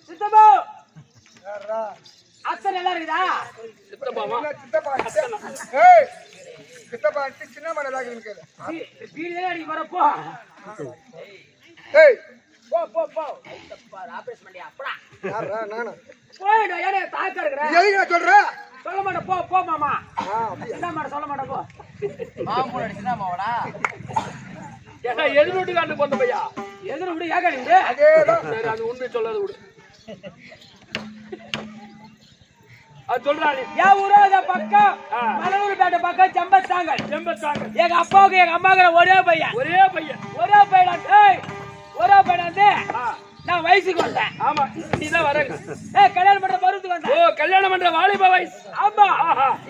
சித்தப்பா அத்தை நல்லா இருக்குதா? சித்தப்பா சின்ன மடலா இருக்கு. வீடு அடிக்க வரப்போ போ போ போ ஆபரேஷன் பண்ணியா அப்படா நானா போய்டா ஏனே தாக்க இருக்கற எதுக்கு சொல்ற சொல்ல மாட்டே போ போ மாமா என்ன மாட்ட சொல்ல மாட்டே போ மாமூல அடிச்சனா மாவடா ஏன்னா எதிர் வீட்டுக்கு கொண்டு போய்யா எதிர விடு ஏக நீங்க அதேதான் சரி அது உண்மை சொல்லாத விடு அது சொல்றானே என் ஊரே இந்த பக்கம் மலனூர் பேட்டை பக்கம் செம்பத்தாங்க எங்க அப்பாவுக்கு எங்க அம்மாவுக்கு ஒரே பையன் ஒரே பையன் டேய் ஒரே பையன் வந்து நான் வயசுக்கு வந்தேன். ஆமா நீதான் வரங்க கல்யாணம் பண்ற பருவத்துக்கு வந்தேன். ஓ கல்யாணம் பண்ற வாலிப வயசு. ஆமா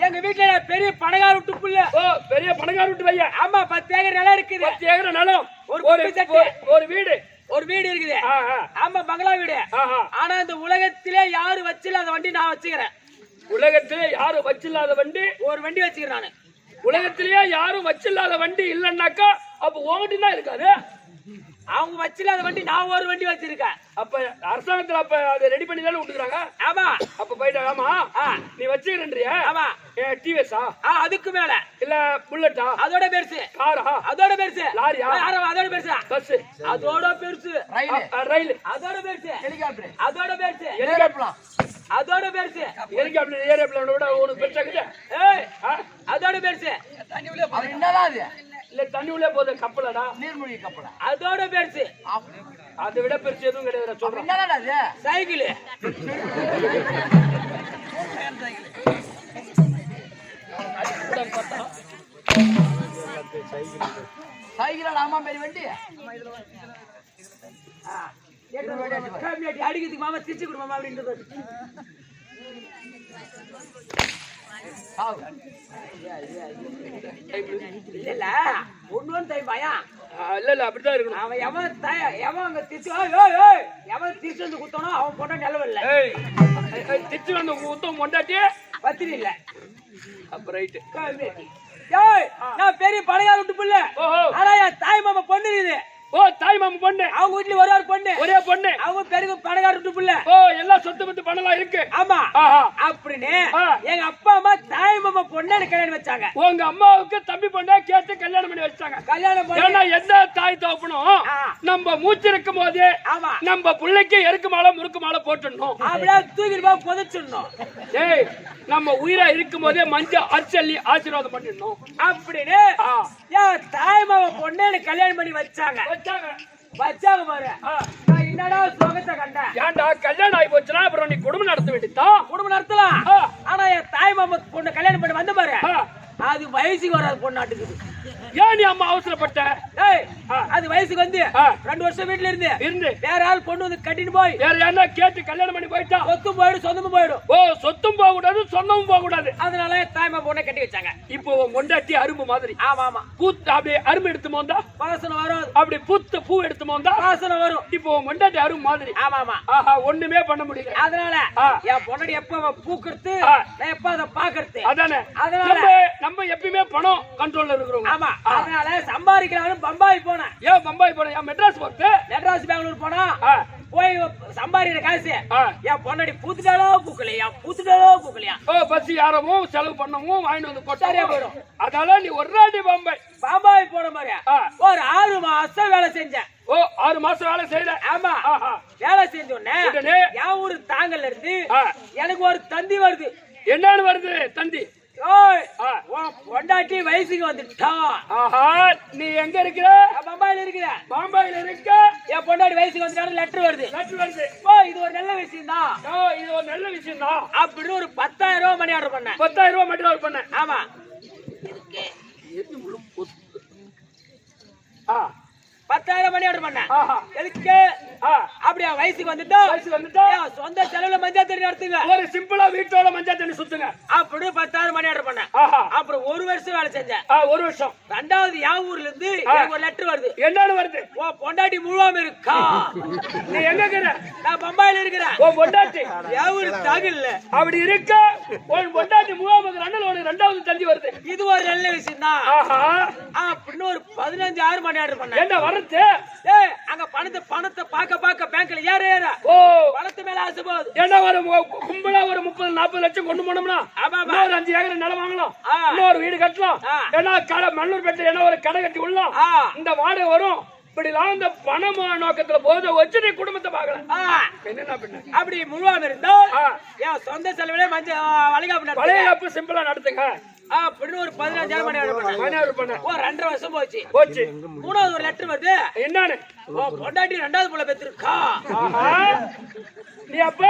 எங்க வீட்டுல பெரிய பணக்கார விட்டு புள்ள. ஓ பெரிய பணக்கார விட்டு பையன். ஆமா 10 ஏக்கர் நிலம் இருக்குது. 10 ஏக்கர் நிலம் ஒரு வீடு இருக்குது. ஆமா பங்களா வீடு. ஆனா இந்த உலகத்திலே யாரு வச்சில்லாத வண்டி நான் வச்சுக்கிறேன். உலகத்திலே யாரும் வச்சில்லாத வண்டி ஒரு வண்டி வச்சுக்கிறேன் நானு. உலகத்திலேயே யாரும் வச்சில்லாத வண்டி இல்லன்னாக்கா அப்ப உங்ககிட்ட தான் இருக்காது. அவங்க வச்சில்லாத வண்டி நான் ஒரு வண்டி வச்சிருக்கேன். அப்ப அரசாங்கத்துல அப்ப அதை ரெடி பண்ணி தானே விட்டுக்கிறாங்க. ஆமா அப்ப போயிட்டு ஆமா நீ வச்சுக்கிறேன்றியா? ஆமா டிவிஎஸ்ஆ அதுக்கு மேல இல்ல புல்லட்டா அதோட பெருசு, காரா அதோட பெருசு, லாரியா அதோட பெருசு, பஸ் அதோட பெருசு, ரயில் அதோட பெருசு, ஹெலிகாப்டர் அதோட பெருசு, ஹெலிகாப்டர் அதோட பெருசு, ஹெலிகாப்டர் ஏரோப்ளேன் விட உனக்கு பெருசாக்குது. ஏய் அதோட பெருசு அது என்னடா அது? இல்ல தண்ணி உள்ளே போகுது கப்பலடா நீர்மூழ்கி கப்பலா? அதோட பெருசு, அதை விட பெருசு எதுவும் கிடையாது சொல்றேன். என்னடா அது? சைக்கிள் சைக்கிள் ஆமா பெரிய வண்டி அடிக்கிறதுக்கு மாமா திச்சு கொடு மாமா அப்படின்றது. இல்ல ஒண்ணு தை பயா இல்ல அப்படிதான் இருக்கணும். அவன் எவன் அங்க திச்சு எவன் திச்சு வந்து குத்தணும் அவன் போட்டா நிலவில்ல. திச்சு வந்து ஊத்தம் கொண்டாட்டி பத்திரி இல்ல. அப்ப ரைட்டு நான் பெரிய பழைய விட்டு புள்ள. ஆனா என் தாய் மாமா பொண்ணு இருக்குது. ஓ தாய் மாமா பொண்ணு அவங்க வீட்டுல ஒரே பொண்ணு அவங்க பெரிய பணக்கார விட்டு புள்ள. ஓ எல்லா சொத்து பத்து பணம்லாம் இருக்கு. ஆமா அப்படின்னு எங்க அப்பா அம்மா தாய் மாமா பொண்ணு கல்யாணம் வச்சாங்க. உங்க அம்மாவுக்கு தம்பி பொண்ணா கேட்டு கல்யாணம் பண்ணி வச்சாங்க. கல்யாணம் பண்ணி ஏன்னா எந்த தாய் தோப்பனும் நம்ம மூச்சு இருக்கும் போது நம்ம பிள்ளைக்கு எருக்கு மாலை முறுக்கு மாலை போட்டுடணும். அப்படியே தூக்கிட்டு போய் புதைச்சிடணும். ஏய் நம்ம உயிரா இருக்கும் போதே மஞ்சள் அரிச்சல்லி ஆசீர்வாதம் பண்ணிடணும் அப்படின்னு என் தாய் மாமா பொண்ணு கல்யாணம் பண்ணி வச்சாங்க பாரு. என்னடா சுகத்தை கண்டேன். ஏன்டா கல்யாணம் ஆகி போச்சுன்னா அப்புறம் நீ குடும்பம் நடத்த வேண்டியதான். குடும்பம் நடத்தலாம். ஆனா என் தாய் மாமா பொண்ணு கல்யாணம் பண்ணி வந்த பாரு அது வயசுக்கு வராது பொண்ணாட்டுக்குது. ஏன் நீ அம்மா அவசரப்பட்ட? அது வயசுக்கு வந்து 2 வருஷம் வீட்டுல இருந்து வேற ஆள் பொண்ணு வந்து கட்டிட்டு போய் வேற யாரா கேட்டு கல்யாணம் பண்ணி போயிட்டா சொத்தும் போயிடும் சொந்தமும் போயிடும். ஓ சொத்தும் போக கூடாது சொந்தமும் போக கூடாது. அதனால தாய்மா பொண்ணை கட்டி வச்சாங்க. இப்போ மொண்டாட்டி அரும்பு மாதிரி. ஆமா ஆமா பூத்து அப்படியே அரும்பு எடுத்து மோந்தா வாசனை வரும். அப்படி பூத்து பூ எடுத்து மோந்தா வாசனை வரும். இப்போ மொண்டாட்டி அரும்பு மாதிரி. ஆமா ஆமா ஒண்ணுமே பண்ண முடியல. அதனால என் பொண்ணடி எப்ப பூக்குறது நான் எப்ப அதை பாக்குறது. அதானே அதனால நம்ம எப்பயுமே பணம் கண்ட்ரோல்ல இருக்கிறோம். ஆமா அதனால சம்பாதிக்கிறாலும் பம்பாய் போனேன். ஏன் பம்பாய் போன? ஏன் மெட்ராஸ் போட்டு மெட்ராஸ் பெங்களூர் போனா போய் சம்பாதிக்கிற காசு என் பொண்ணடி பூத்துட்டாலோ பூக்கலையா. ஓ பஸ் யாரவும் செலவு பண்ணவும் வாங்கிட்டு வந்து போட்டாரே போயிடும். அதனால நீ ஒரு நாட்டி பம்பாய் போன மாதிரி ஒரு 6 மாசம் வேலை செஞ்சேன். ஓ 6 மாசம் வேலை செய்யல. ஆமா வேலை செஞ்ச உடனே என் ஊரு தாங்கல்ல இருந்து எனக்கு ஒரு தந்தி வருது. என்னன்னு வருது தந்தி? பொண்டாட்டி வயசுக்கு வந்துட்டா. நீ எங்க இருக்கிற? பம்பாயில இருக்கிற. பம்பாயில இருக்க என் பொண்டாட்டி வயசுக்கு வந்துட்டாரு. லெட்டர் வருது. இது ஒரு நல்ல விஷயம் தான். இது ஒரு நல்ல விஷயம் தான் அப்படின்னு ஒரு 10,000 ரூபாய் மணி ஆர்டர் பண்ணேன். 10,000 ரூபாய் மணி ஆர்டர் பண்ணேன். ஆமா 10,000 மணி ஆர்டர் பண்ணேன். எதுக்கு? அப்படியே வயசுக்கு வந்துட்டா சொந்த செலவுல மஞ்சள் தண்ணி நடத்துங்க. ஒரு சிம்பிளா வீட்டோட மஞ்சள் தண்ணி சுத்துங்க. அப்படி 10,000 மணி ஆர்டர் பண்ணேன். அப்புறம் 1 வருஷம் வேலை செஞ்சேன். 1 வருஷம். ரெண்டாவது என் ஊர்ல இருந்து ஒரு லெட்டர் வருது. என்னன்னு வருது? பொண்டாட்டி முழுவாம இருக்கா. நீ எங்க இருக்கிற? நான் பம்பாயில இருக்கிறேன். பொண்டாட்டி என் ஊரு தாங்கல்ல. அப்படி இருக்க பொண்டாட்டி முழுவாம இருக்கிற ரெண்டாவது தந்தி வருது. இது ஒரு நல்ல விஷயம் தான். அப்படின்னு ஒரு 15,000 மணி ஆர்டர் பண்ணேன். என்ன வர பணத்தை ஏய் அங்க பணத்தை பார்க்க பேங்க்ல ஏற ஓ பணத்து மேல ஆசை போகுது. என்ன ஒரு கும்பலா ஒரு 30-40 லட்சம் கொண்டு போனோம்னா ஒரு 5 ஏக்கர் நிலம் வாங்கலாம், இன்னொரு வீடு கட்டலாம், ஏன்னா கடை மண்ணூர் பெட்டில் என்ன ஒரு கடை கட்டி விடலாம், இந்த வாடகை வரும். இப்படிலாம் இந்த பணம் நோக்கத்துல போத வச்சு நீ குடும்பத்தை பார்க்கலாம். என்னன்னா பின்ன அப்படி முழுவாம இருந்தா என் சொந்த செலவிலே வளைகாப்பு சிம்பிளா நடத்துங்க அப்படின்னு ஒரு 15,000 பண்ண 2.5 வருஷம் போச்சு. 3வது ஒரு லெட்டர் வருது. என்னன்னு பொண்டாட்டி 2வது புள்ள பெற்றிருக்கா. நீ அப்ப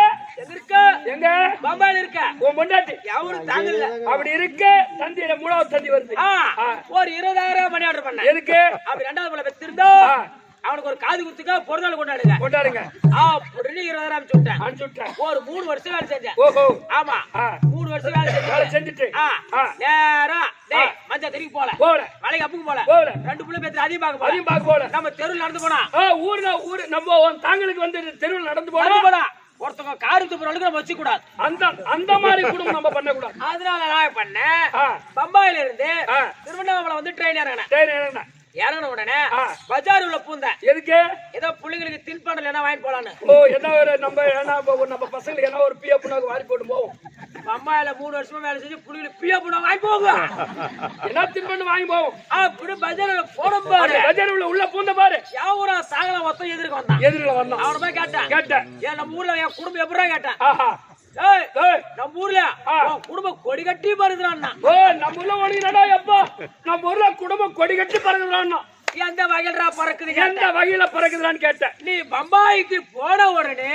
எங்க பம்பாயில இருக்க உன் பொண்டாட்டி அவரு தாங்கல. அப்படி இருக்க தந்தியில 3வது தந்தி வருது. ஒரு 20,000 மணி ஆர்டர் பண்ண. எதுக்கு? அப்படி 2வது புள்ள பெற்றிருந்தா அவனுக்கு ஒரு காது குத்துக்க பிறந்தநாள் கொண்டாடுங்க. அப்படின்னு 20,000 அனுப்பிச்சு விட்டேன். ஒரு 3 வருஷம் வேலை செஞ்சேன். ஆமா 3 வருஷம் வேலை செஞ்சுட்டு நேரா மஞ்சள் தெருக்கு போல மலைக்கு அப்புக்கு போல 2 புள்ள பேத்து அதையும் பார்க்க போல நம்ம தெருவில் நடந்து போனா ஊரு நம்ம தாங்களுக்கு வந்து தெருவில் நடந்து போனா ஒருத்தவங்க காரு துப்புறவளுக்கு நம்ம வச்சு கூடாது. அந்த மாதிரி குடும்பம் நம்ம பண்ண கூடாது. அதனால நான் பண்ணேன். பம்பாயில இருந்து திருவண்ணாமலை வந்து ட்ரெயின் இறங்கினேன். இறங்கின உடனே பஜார் உள்ள பூந்தேன். எதுக்கு? ஏதோ பிள்ளைங்களுக்கு தின்பண்டல் என்ன வாங்கி போலான்னு. என்ன ஒரு நம்ம பசங்களுக்கு என்ன ஒரு பிஎஃப் வாரி போட்டு போவோம். பம்பாயில 3 வருஷமா வேலை செஞ்சு பிள்ளைங்களுக்கு பிஎஃப் வாங்கி போவோம். என்ன தின்பண்டம் வாங்கி போவோம். அப்படி பஜார்ல போன பாரு. பஜார் உள்ள பூந்த பாரு. யாவரா சாகல மொத்தம் எதிர்க்க வந்தான். அவன போய் கேட்டேன். ஏன் நம்ம ஊர்ல என் குடும்பம் எப்படா கேட்டேன். நம்ம ஊர்ல குடும்பம் கொடி கட்டி பறக்குறான்னா. நம்ம ஊர்ல ஒழுங்கிறடா எப்பா நம்ம ஊர்ல குடும்பம் கொடி கட்டி பறக்குறான்னா. எந்த வகையில பறக்குது? எந்த வகையில பறக்குதுன்னு கேட்டேன். நீ பம்பாய்க்கு போன உடனே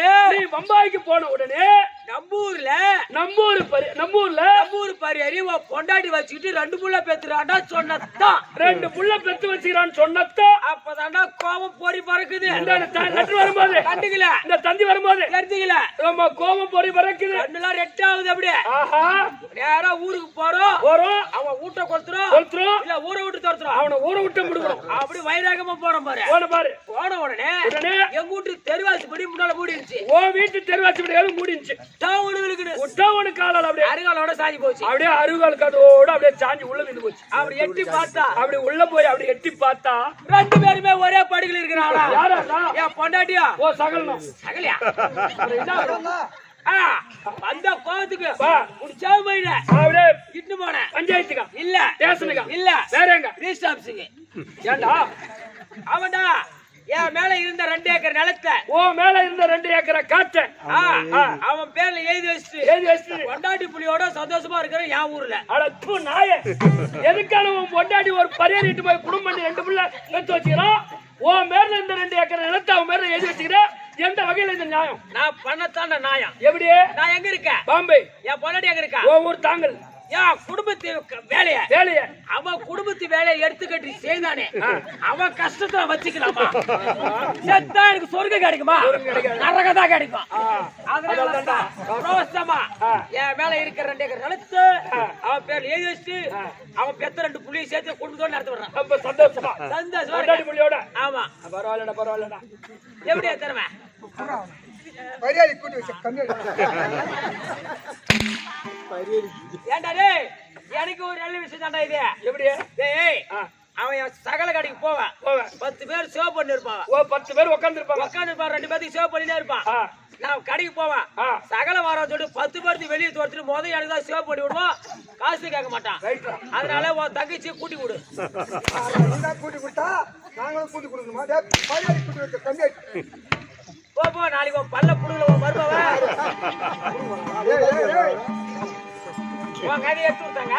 நம்ம ஊர் பரியறி பொண்டாட்டி வச்சுக்கிட்டு 2 புள்ள பெத்துறான்டா சொன்னதான். 2 புள்ள பெத்து வச்சுக்கிறான்னு சொன்னதான். அப்பதான்டா கோபம் பொறி பறக்குது. லெட்டர் வரும்போது கண்டுக்கல, இந்த தந்தி வரும்போது தெரிஞ்சுக்கல, நம்ம கோபம் பொறி பறக்குது. கண்ணுலாம் ரெட்டாகுது. அப்படியே நேரா ஊருக்கு போறோம். அவன் வீட்டை கொளுத்துறோம் இல்ல ஊரை விட்டு துரத்துறோம். அவனை ஊரை விட்டு முடிக்கணும். அப்படி வைராகமா போறோம் பாரு. போன உடனே எங்க வீட்டு தெருவாசி படி முன்னால மூடிடுச்சு. வீட்டு தெருவாசி படி மூடிடுச்சு. அருகாலோட சாஞ்சி போச்சு. அப்படியே அருகால் கதோட அப்படியே சாஞ்சி உள்ள விழுந்து போச்சு. அப்படி எட்டி பார்த்தா அப்படி உள்ள போய் அப்படி எட்டி பார்த்தா 2 பேருமே ஒரே படுக்கையில இருக்கிறாங்களா? யாரா? என் பொண்டாட்டியா? சகலியா? அந்த கோவத்துக்கு முடிச்சா போயிட அப்படியே இட்டு போன பஞ்சாயத்துக்கா இல்ல ஸ்டேஷனுக்கா இல்ல வேற எங்க ரீஸ்ட் ஆபீஸுக்கு. ஏண்டா அவன்டா என் மேல இருந்த 2 ஏக்கர் நிலத்தை மேல இருந்த 2 ஏக்கரை காட்ட அவன் பேர்ல எழுதி வச்சுட்டு பொண்டாட்டி புலியோட சந்தோஷமா இருக்கிற என் ஊர்ல. அடத்து நாய எதுக்கான உன் பொண்டாட்டி ஒரு பரியாரிட்டு போய் குடும்பம் பண்ணி 2 புள்ள எடுத்து வச்சுக்கிறான். மேல இருந்த 2 ஏக்கர் நிலத்தை அவன் மேல எழுதி வச்சுக்கிற. எந்த வகையில இந்த நியாயம்? நான் பண்ணத்தாண்ட நியாயம். எப்படி? நான் எங்க இருக்கேன்? பாம்பே. என் பொண்டாட்டி எங்க இருக்கா? ஊர் தாங்கல். குடும்பத்து வேலைய அவன் குடும்பத்து வேலையை எடுத்துக்கட்டி செய்தானே அவன் கஷ்டத்தை வச்சுக்கலாமா? செத்தா எனக்கு சொர்க்கம் கிடைக்குமா? நரகதான் கிடைக்கும். என் மேல இருக்கிற 2 ஏக்கர் நிலத்து அவன் பேர்ல எழுதி வச்சு அவன் பெத்த 2 புள்ளியை சேர்த்து குடும்பத்தோட நடத்த விடுறான். சந்தோஷமா. ஆமா பரவாயில்லடா. எப்படியா திறமை? எனக்கு ஒரு நல்ல விஷயம் தாண்டா இது. எப்படி? அவன் சகல கடைக்கு போவான். 10 பேர் சேவ் பண்ணி இருப்பான். 10 பேர் உட்கார்ந்து இருப்பாங்க. 2 பேருக்கு சேவ் பண்ணிட்டே இருப்பான். நான் கடைக்கு போவேன். சகல வாரம் சொல்லி 10 பேருக்கு வெளியே தோர்த்துட்டு முதல் எனக்கு தான் சேவ் பண்ணி விடுவோம். காசு கேட்க மாட்டான். அதனால உன் தங்கச்சி கூட்டி கொடு. கூட்டி கொடுத்தா நாங்களும் கூட்டி கொடுக்கணுமா? போ நாளைக்கு பல்ல புடுங்கல மருமவ கதை எடுத்து விட்டாங்க.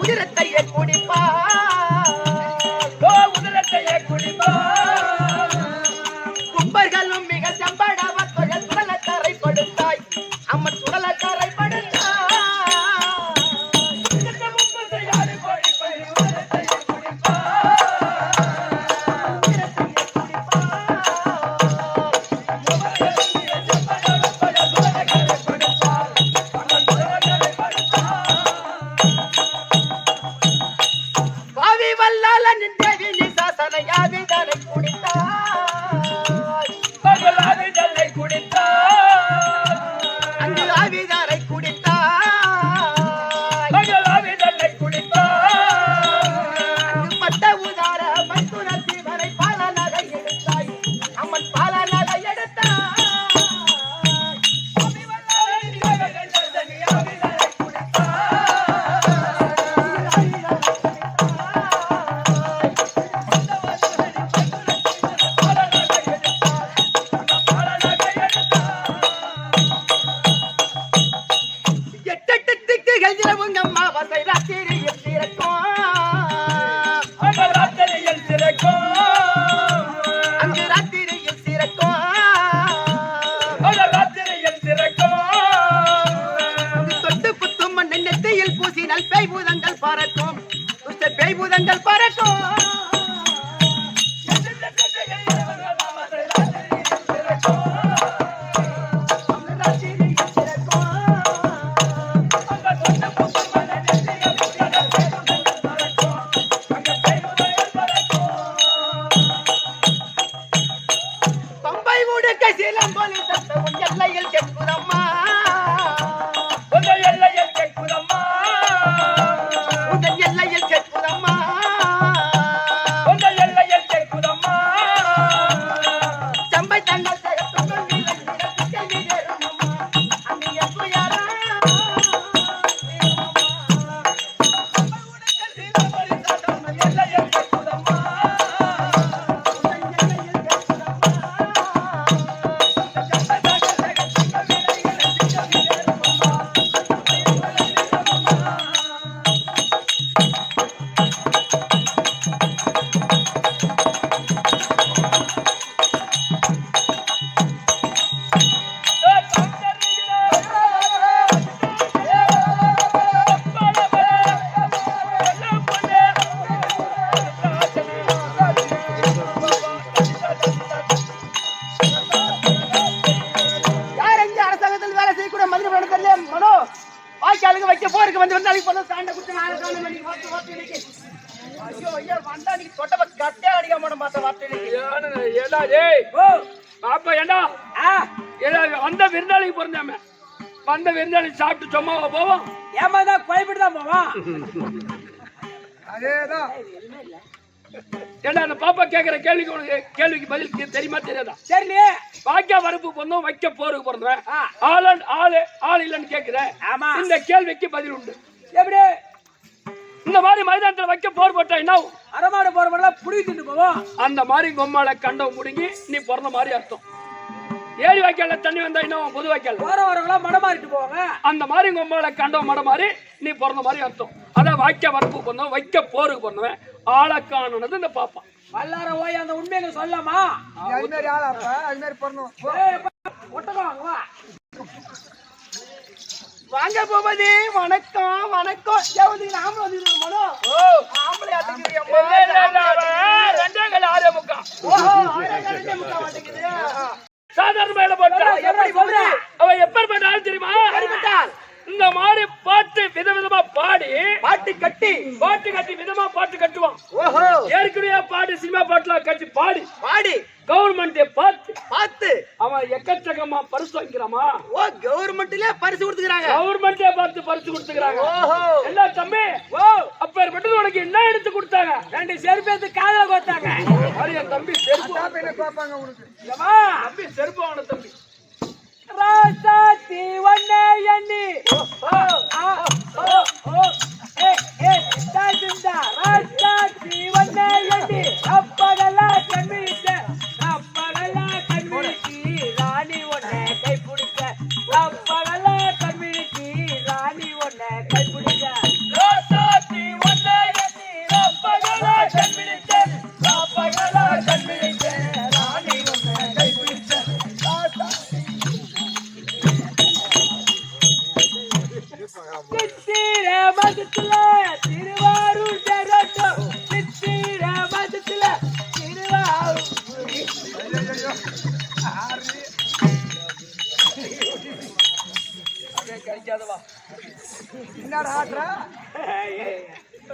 உதிரத்தையே குடிப்பா உதிரத்தையே குடிப்பா கும்பர்களும் மிக செம்படவர் தொழில் சுடலக்காரை படுத்தாய் அம்மன் சுடலக்காரை படுத்தாய் பாவி வல்லால நின்றவி நீ சாசனையாவி தனை குடித்தாய் பகலாவிதலை குடித்தாய் அங்கு ஆவிதாரை குடித்தாய் பகலாவிதலை குடித்தாய் அங்கு பட்ட உதார பத்துரத்தி வரை பால நகை எடுத்தாய் அம்மன் பால நகை எடுத்தாய் எட்டெட்டு திக்குகள் இரவுங்க அம்மாவாசை ராத்திரியில் திறக்கும் ராத்திரியில் சிறக்கும் அங்கு ராத்திரியில் திறக்கும் ராத்திரியில் சிறக்கும் அங்கு தொட்டு புத்தும் மண் நெத்தியில் பூசினால் பேய் பூதங்கள் பறக்கும் துஷ்ட பேய் பூதங்கள் பறக்கும் பம்பை முடுக்க சீலம்பொலி தந்த உன் எல்லையில் கேட்குதம்மா உங்கள் எல்லையில் கேட்குதம்மா உன் எல்லையில் கேட்குதம்மா உங்கள் எல்லையில் கேட்குதம்மா செம்பை தங்கள் தகப்பன் கேள்வி நேருமம்மா அங்கு எப்போ யாரா எல்லையில் கேட்குதம்மா யார் எங்க அரசாங்கத்தில் வேலை செய்யக்கூடிய மதுரை படத்துல மனோ வாய்க்காலுக்கு வைக்க போருக்கு வந்து நாளைக்கு பண்ண சாண்டை குத்து நாளை காலம் பண்ணி ஓட்டு இன்னைக்கு ஐயோ ஐயோ வந்தா நீ தொட்டப்ப கட்டே அடிக்க மாட்டோம் பார்த்த வார்த்தை இன்னைக்கு ஏடா டேய் பாப்பா ஏண்டா ஏடா வந்த விருந்தாளிக்கு பிறந்தாம வந்த விருந்தாளி சாப்பிட்டு சும்மாவா போவோம் ஏமாதான் குழப்பிட்டு தான் போவான். அதேதான் ஏண்டா அந்த பாப்பா கேட்கிற கேள்விக்கு பதில் தெரியுமா தெரியாதா? சரிலே வாக்கியா வரப்பு பிறந்தோம் வைக்க போருக்கு பிறந்தவன் ஆள் இல்லைன்னு கேட்கிறேன். ஆமா. இந்த கேள்விக்கு பதில் உண்டு. எப்படி இந்த மாதிரி மைதானத்துல வைக்க போர் போட்டா என்ன ஆகும்? அரமாடு போற மாதிரிலாம் புடிவி தின்னு போவோம். அந்த மாதிரி கொம்மால கண்டம் முடுங்கி நீ பிறந்த மாதிரி அர்த்தம். ஏரி வாய்க்கால தண்ணி வந்தா என்ன பொது வாய்க்கால் போற வரவங்களாம் மடம் மாறிட்டு போவாங்க. அந்த மாதிரி கொம்மால கண்டம் மட மாதிரி நீ பிறந்த மாதிரி அர்த்தம். அதான் வாக்கிய வரப்பு பிறந்தவன் வைக்க போருக்கு பிறந்தவன் ஆளக்கானது இந்த பாப்பா. வல்லார ஓய் அந்த உண்மையை சொல்லாமா? அது மாதிரி ஆளாப்ப அது மாதிரி பண்ணணும். ஒட்டகம் வாங்க வா. வாங்க பூபதி வணக்கம் வணக்கம் தேவதி நாம வந்து மனோ ஆம்பளை அடிக்குறியா ரெண்டே கால ஆரே முக்கா ஓஹோ ஆரே காலே முக்கா மாட்டேங்குது சாதாரண மேல போட்டா எப்படி சொல்ற? அவ எப்பேற்பட்ட ஆள் தெரியுமா? இந்த மாதிரி பாட்டு விதவிதமா பாட்டு கட்டி விதமா பாட்டு கட்டுவான். ஓஹோ ஏற்கனவே பாடி சினிமா பாட்டுலாம் கட்டி பாடி கவர்மெண்ட் பார்த்து அவன் எக்கச்சக்கமா பரிசு வாங்கிக்கிறாமா. ஓ கவர்மெண்ட்ல பரிசு கொடுத்துக்கறாங்க. கவர்மெண்டே பார்த்து பரிசு கொடுத்துக்கறாங்க. ஓஹோ என்ன தம்பி ஓ அப்பேற்பட்டது உனக்கு என்ன எடுத்து கொடுத்தாங்க? ரெண்டு செருப்பு எடுத்து காதல கோத்தாங்க. அரிய தம்பி செருப்பு அதான் என்ன பாப்பாங்க உனக்கு. ஏமா தம்பி செருப்பு வாங்கின தம்பி ராசாத்தி வண்ணே எண்ணி தாஜிந்தா ராசாத்தி வண்ணே எண்ணி அப்பகலா கண்மிழிச்ச ராணி ஒன்னை கை பிடிக்க அப்பகலா கண்மிழிச்சி ராணி ஒன்னை கை பிடிக்க ராசாத்தி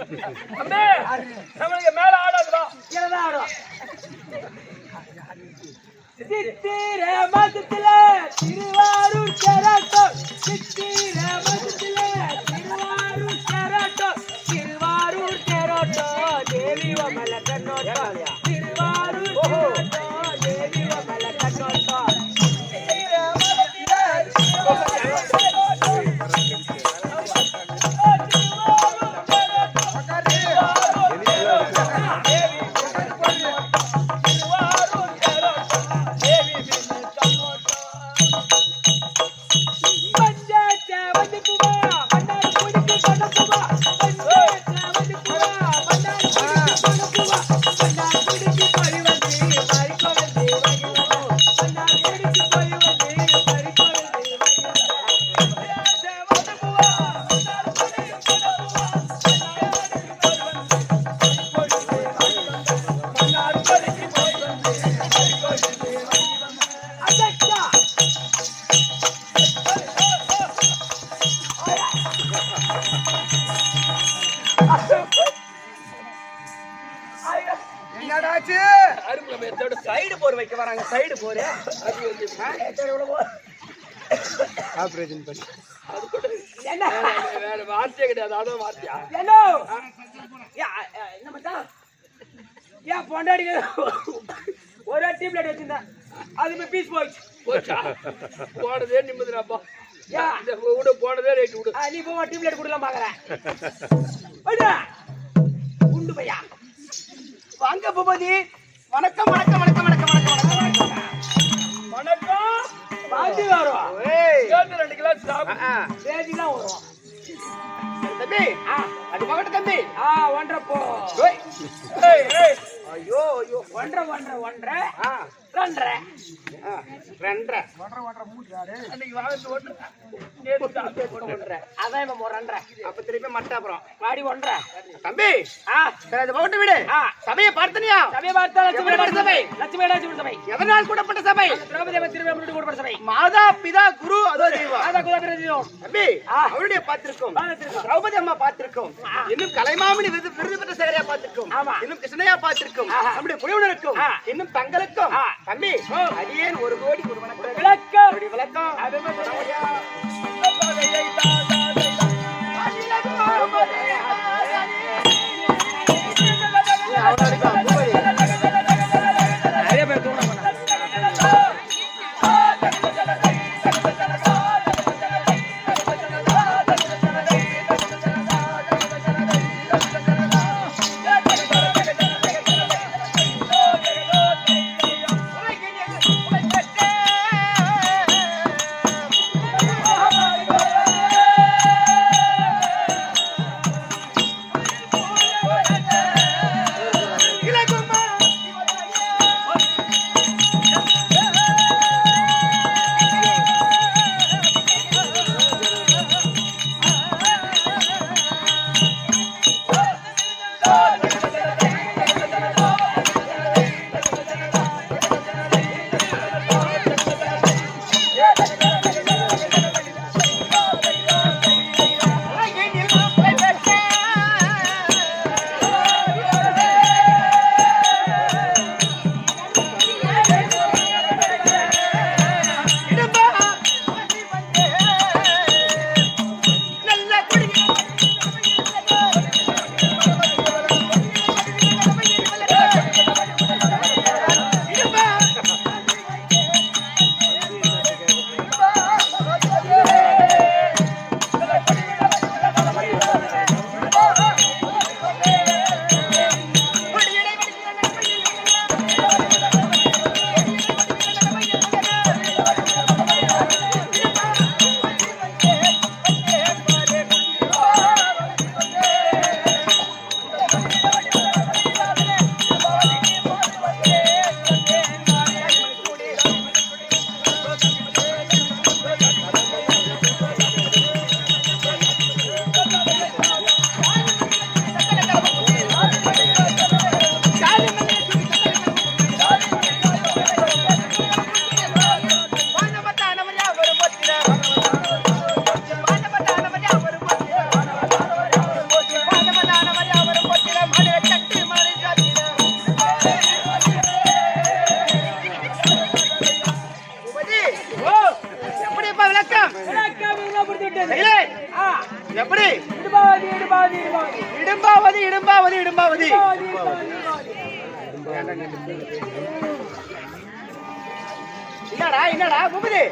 அம்மே நம்மளுக்கு மேல ஆடாதுடா கீழதான் ஆடும். சித்திர மாசத்துல திருவாரூர் கராட்டம், சித்திர மாசத்துல திருவாரூர் கராட்டம், திருவாரூர் கராட்டம், தேவி வமல கண்ணோட்டம், திருவாரூர் கராட்டம், தேவி வமல கண்ணோட்டம். என்னடாச்சு சைடு போர் வைக்க வராங்க. சைடு போரு ஆபரேஷன் பண்ணி என்ன வேற வார்த்தையே கிடையாது. அதான் வார்த்தையா? என்ன மச்சான், ஏன் பொண்டாடி ஒரு டீப்லெட் வச்சிருந்தேன், அது பீஸ் போயிடுச்சு. போச்சா? போனதே நிம்மதிப்பா. ஏன் இந்த விட போனதே ரைட் விடு. நீ போவா டீப்லெட் கொடுக்கலாம் பாக்குறேன். குண்டு பையா வாங்க பூபதி. வணக்கம் வணக்கம் வணக்கம் வணக்கம் வணக்கம் வணக்கம். வணக்கம். பாதி வரும், சேர்ந்து 2 கிளாஸ் சாப்பிடு. சேதி தான் வரும். தம்பி அது மகட்ட தம்பி. ஒன்றப்போ ஏய் ஏய் ஐயோ ஐயோ ஒன்றரை ஒன்றரை ரெண்டரை ரெண்டரை அன்னைக்கு வாங்கிட்டு ஓட்டு நேத்து சாப்பிட்டு ஒன்றரை அதான் இப்போ ரெண்டரை. அப்ப திருப்பி மட்ட அப்புறம் வாடி ஒன்றரை. தம்பி சரி அது மகட்ட விடு. சபையை பார்த்தனியா? சபையை பார்த்தா லட்சுமி எப்படி சபை? லட்சுமி லட்சுமி சபை, எதனால் கூடப்பட்ட சபை? திரௌபதி திருவிழா கூடப்பட்ட சபை, மாதா பிதா குரு அதோ தெய்வம். அதான் குலபிரதியும் தம்பி அவருடைய பார்த்திருக்கோம், திரௌபதி அம்மா பார்த்திருக்கோம், இன்னும் கலைமாமணி விருது பெற்ற சேகரையா பார்த்திருக்கோம், ஆமா. இன்னும் கிருஷ்ணயா பார்த்திருக்கோம், நம்முடைய குழுவினருக்கும் இன்னும் தங்களுக்கும் தம்பி அடியேன் 1 கோடி ஒரு வணக்கம். விளக்கம் அப்படி விளக்கம் நிறைய பேர் தூங்க இடும்பாவதி இடும்பாவதி என்னடா என்னடா பூபதி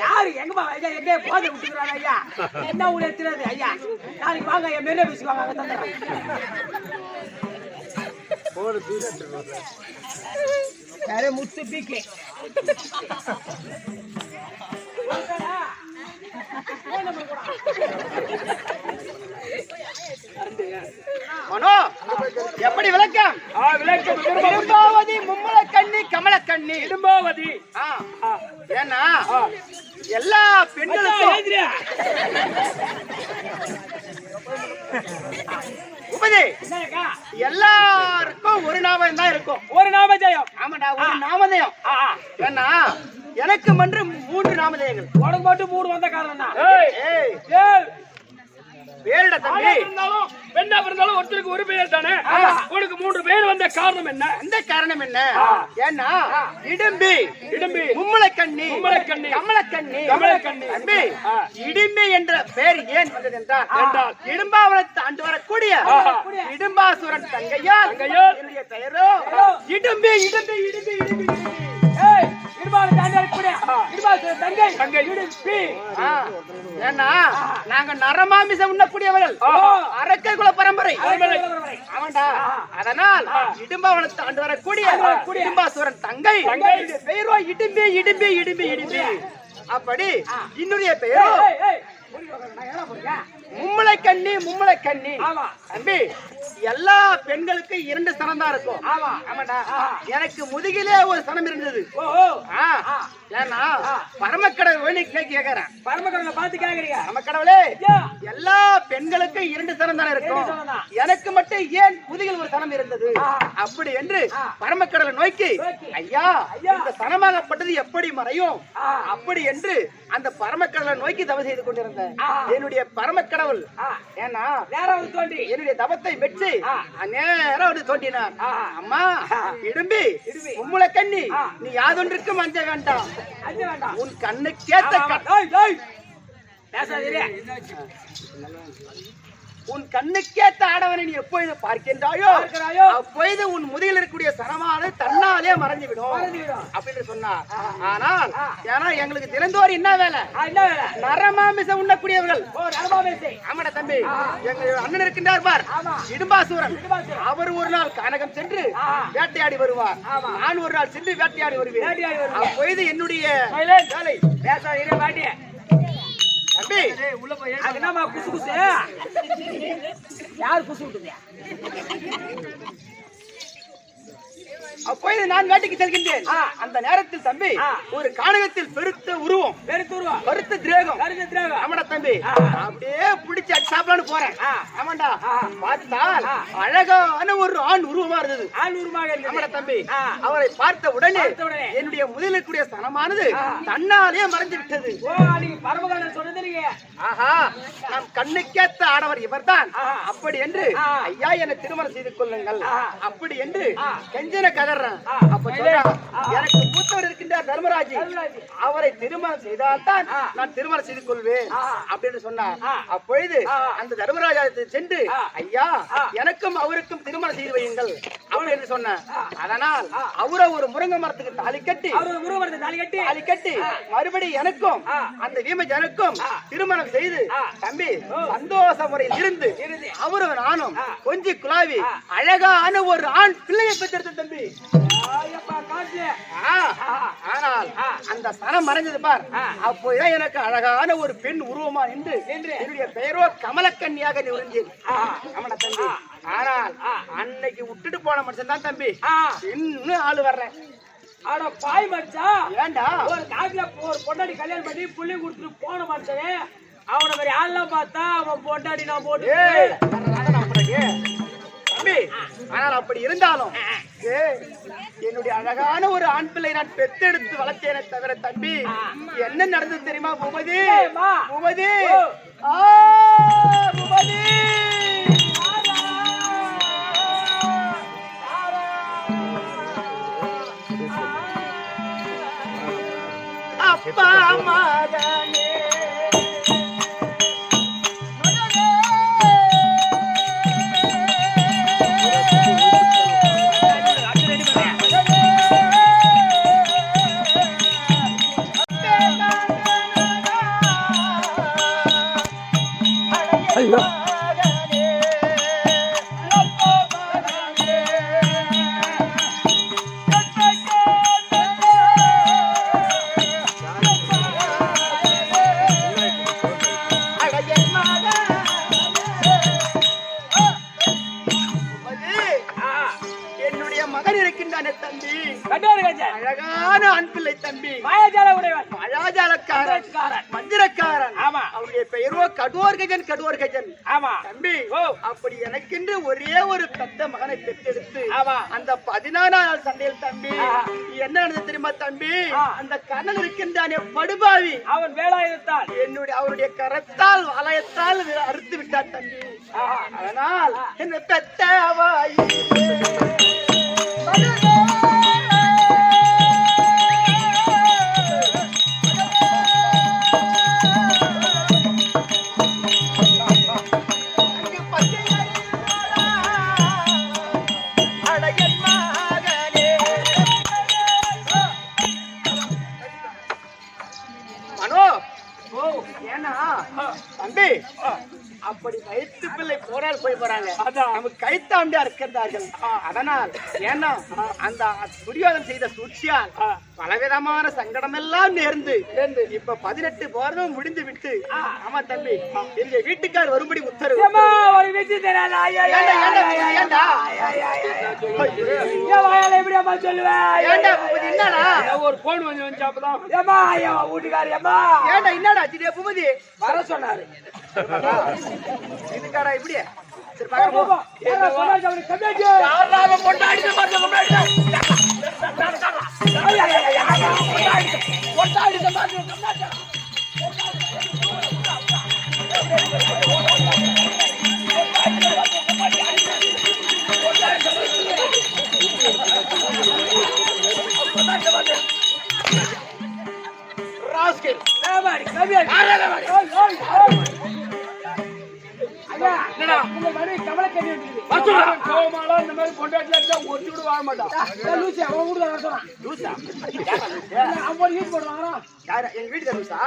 யாரு எங்கப்பா ஐயா எங்கே போதை விட்டுக்கிறாங்க ஐயா என்ன உங்களுக்கு தெரியாது ஐயா நாளைக்கு வாங்க ஐயா மெல்ல பேசுவாங்க அங்க தந்துடுறேன் யாரே முத்து பீக்கே மனோ எப்படி விளக்கம் விளக்கம் இடும்பாவதி மும்மலக்கண்ணி கமலக்கண்ணி இடும்பாவதி ஏன்னா எல்லா பெண்களுக்கும் உபதி எல்லாருக்கும் ஒரு நாமம் தான் இருக்கும். ஒரு நாமதேயம். ஆமாடா ஒரு நாமதேயம். ஏன்னா எனக்கு மன்று 3 நாமதேயங்கள். உனக்கு மட்டும் 3 வந்த காரணம் தான். பேருடா தம்பி. பெண்ணா இருந்தாலும் ஒருத்தருக்கு ஒரு பேர் தானே. உனக்கு 3 பேர் வந்த காரணம் என்ன? அந்த காரணம் என்ன? ஏன்னா இடும்பி இடும்பி மும்மலக்கண்ணி மும்மலக்கண்ணி கமலக்கண்ணி கமலக்கண்ணி தம்பி இடும்பி என்ற பெயர் ஏன் வந்தது என்றால் இடும்பாவனத்தை ஆண்டு வரக்கூடிய இடும்பாசுரன் தங்கையால் என்னுடைய பெயரோ இடும்பி இடும்பி இடும்பி இடும்பி ஏன்னா நாங்க நரமாமிசம் உண்ணக்கூடியவர்கள் அரக்கை குல பரம்பரை. அதனால் இடும்பாவனத்தை ஆண்டு வரக்கூடிய இடும்பாசுரன் தங்கை பெயரோ இடும்பி இடும்பி இடும்பி இடும்பி. அப்படி இன்னுடைய பெயரோ மும்மலைக்கண்ணி மும்மலைக்கண்ணி. தம்பி எல்லா பெண்களுக்கும் 2 சனம் தான் இருக்கும். ஆமாடா எனக்கு முதுகிலே ஒரு சனம் இருந்தது. ஏன்னா பரமக்கடவுளை கேக்குறேன். பரமக்கடவுளை பார்த்து கேக்குறீங்க. பரமக்கடவுளே எல்லா பெண்களுக்கும் 2 சனம் தானே இருக்கும். எனக்கு மட்டும் ஏன் முதுகில் ஒரு சனம் இருந்தது? அப்படி என்று பரமக்கடவுளை நோக்கி ஐயா இந்த சனமாகப்பட்டது எப்படி மறையும்? அப்படி என்று அந்த பரமக்கடவுளை நோக்கி தவம் செய்து கொண்டிருந்தேன். என்னுடைய பரமக்கடவுள் ஏன்னா என்னுடைய தவத்தை வெற்றி நேரம் தோன்றினார். அம்மா இடும்பி மும்மலக்கண்ணி நீ யாதொன்றுக்கும் அஞ்ச வேண்டாம். உன் உன் கண்ணுக்கேத்த ஆடவனை நீ எப்பொழுது பார்க்கின்றாயோ அப்பொழுது உன் முதுகில் இருக்கக்கூடிய சனமானது தன்னாலே மறைஞ்சுவிடும் அப்படின்னு சொன்னார். ஆனால் ஏன்னா எங்களுக்கு தினந்தோறும் என்ன வேலை? நரமாமிசம் உண்ணக்கூடியவர்கள். ஆமாடா தம்பி எங்க அண்ணன் இருக்கின்றார் பார் இடும்பாசூரன். அவர் ஒரு நாள் கானகம் சென்று வேட்டையாடி வருவார். நான் ஒரு நாள் சென்று வேட்டையாடி வருவேன். அப்பொழுது என்னுடைய வேலை தம்பி உள்ள போய் என்னமா குசு குசு யார் குசு விட்டுது? அப்பொழுது நான் வேட்டைக்கு செல்கின்றேன். அந்த நேரத்தில் தம்பி ஒரு கானகத்தில் பெருத்த உருவம் கருத்து திரேகம். ஆமாடா தம்பி அப்படியே பிடிச்சு சாப்பிடலான்னு போறேன். ஆமாண்டா பார்த்தால் அழகான ஒரு ஆண் உருவமா இருந்தது. ஆமாடா தம்பி அவரை பார்த்த உடனே என்னுடைய முதலுக்குரிய ஸ்தனமானது தன்னாலே மறைந்து விட்டது. ஆஹா நம் கண்ணுக்கேத்த ஆடவர் இவர்தான். அப்படி என்று ஐயா என்னை திருமணம் செய்து கொள்ளுங்கள் அப்படி என்று கெஞ்சன கதறேன். அப்ப சொல்றான் எனக்கு மூத்தவர் இருக்கின்றார் தர்மராஜ். அவரை திருமணம் செய்தால்தான் நான் திருமணம் செய்து கொள்வேன் அப்படின்னு சொன்னார். அப்பொழுது அந்த தர்மராஜாவை சென்று ஐயா எனக்கும் அவருக்கும் திருமணம் செய்து வையுங்கள் அப்படின்னு சொன்னார். அதனால் அவரை ஒரு முருங்கை மரத்துக்கு தாலி கட்டி மறுபடி எனக்கும் அந்த வீமஜனுக்கும் திருமணம் செய்து தம்பி சந்தோஷ முறையில் இருந்து அவரும் நானும் கொஞ்சி குழாவி அழகான ஒரு ஆண் பிள்ளையை பெற்றெடுத்த தம்பி. ஆனால் அந்த சனம் மறைஞ்சது பார். அப்போதான் எனக்கு அழகான ஒரு பெண் உருவமா என்று என்னுடைய பெயரோ கமலக்கண்ணியாக உறிஞ்சேன். ஆமாடா தம்பி. ஆனால் அன்னைக்கு விட்டுட்டு போன மனுஷன் தான் தம்பி இன்னும் ஆளு வர்றேன். ஆனா பாய் மச்சா ஏண்டா ஒரு காட்டுல ஒரு பொண்டாடி கல்யாணம் பண்ணி புள்ளி கொடுத்துட்டு போன மனுஷனே அவனை மாதிரி ஆள்லாம் பார்த்தா அவன் பொண்டாடி நான் போட்டு தம்பி. ஆனால் அப்படி இருந்தாலும் என்னுடைய அழகான ஒரு ஆண் பிள்ளை நான் பெத்தெடுத்து வளர்த்தேனே தவிர தம்பி என்ன நடந்தது தெரியுமா பூபதி? பூபதி பூபதி அப்பா மகனே என்னுடைய மகன் இருக்கின்றானே தம்பி, கட்டாரு கஜன் அழகான ஆண் பிள்ளை தம்பி, மாயாஜால உடையவன் மழாஜாலக்காரன், மந்திரக்காரன். ஆமா அவருடைய பெயரோ கடோர்கஜன். கடோர்கஜன் ஆமா தம்பி. ஓ அப்படி எனக்கென்று ஒரே ஒரு பெத்த மகனை பெற்றெடுத்து ஆமா அந்த 14 நாள் சண்டையில் தம்பி ஆஹா. என்ன நடந்தது தெரியுமா தம்பி? ஆ. அந்த கண்ணன் இருக்கின்றானே படுபாவி, அவன் வேலாயுத்தான் அவருடைய கரத்தால் வளையத்தால் அறுத்து விட்டார் தம்பி. அதனால் என்ன பெத்தவாய் மனோ. ஏன்னா தம்பி அப்படி வயிற்று பிள்ளை போரால் போய் போறாங்க, நமக்கு கைத்தாண்டியா இருக்கிறார்கள். அதனால் ஏன்னா அந்த துரியோதன் செய்த சூழ்ச்சியால் பலவிதமான சங்கடம் எல்லாம் நேர்ந்து இப்ப 18 போறதும் முடிந்து விட்டு. ஆமா தம்பி, எங்க வீட்டுக்கார் வரும்படி உத்தரவு. ஒரு விஷயம் தெரியாதா? ஏண்டா எப்படி அம்மா சொல்லுவேன்? ஏண்டா என்னடா ஒரு போன் வந்து அப்பதான் ஏமா ஐயா வீட்டுக்காரு ஏமா ஏண்டா என்னடா சிறிய பூபதி வர சொன்னாரு. இதுக்காரா இப்படியே சரி பாக்க கோமாலா இந்த மாதிரி கொண்டாட்டி ஒருத்தி கூட வாழ மாட்டான். எங்க வீட்டு தருசா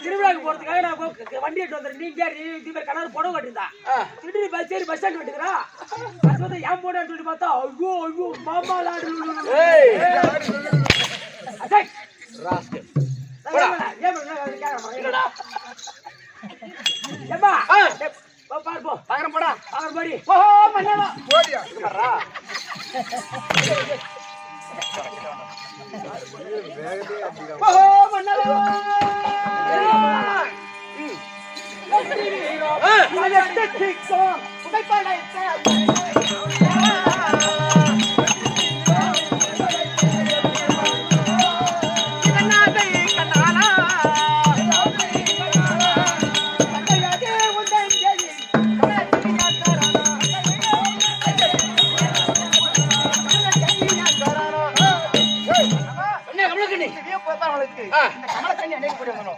திருவிழாக்கு போறதுக்காக நான் வண்டி எடுத்து வந்துடுறேன். நீங்க கலர் புடவை கட்டிருந்தா திடீர்னு பஸ் ஏறி பஸ் ஸ்டாண்ட் வந்துக்கிறா. என் போட சொல்லி பார்த்தா ஐயோ ஐயோ மாமா பார்ப்போம் பாக்குறேன் போடா அவர் படி போடியா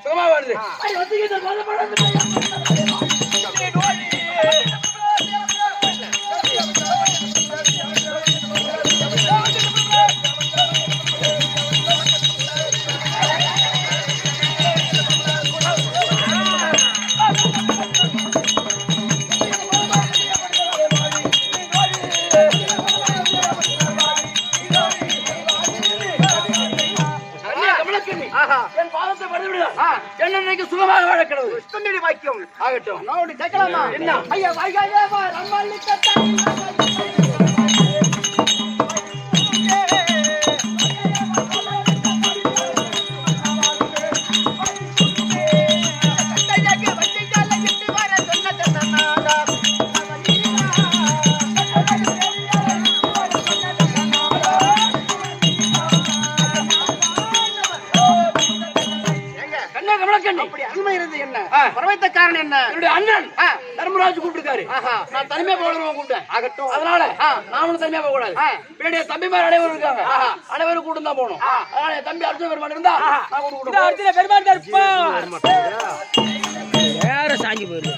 சுகமா வருது. என் பாதத்தை படுத்து விடுங்க. என்னைக்கு சுகமாக வாழ கிடவு சுந்தரி வாக்கியம் ஆகட்டும். நான் கேட்கலாமா? என்ன? ஐயா வாய்காலே வா ரம்மாளி கட்டாய் அதான் கமலக்கண்ணி. அப்படி அண்மை இருந்து என்ன வரவைத்த காரணம் என்ன? என்னுடைய அண்ணன் தர்மராஜ் கூப்பிட்டுருக்காரு. நான் தனிமையா போகணும் கூப்பிட்டேன். ஆகட்டும். அதனால நாமளும் தனிமையா போக கூடாது. என்னுடைய தம்பிமார் அனைவரும் இருக்காங்க. அனைவரும் கூட்டம் தான் போகணும். அதனால என் தம்பி அர்ஜுன பெருமான் இருந்தா நான் கூட இந்த அர்ஜுன பெருமான் தருப்பா வேற சாங்கி போயிரு.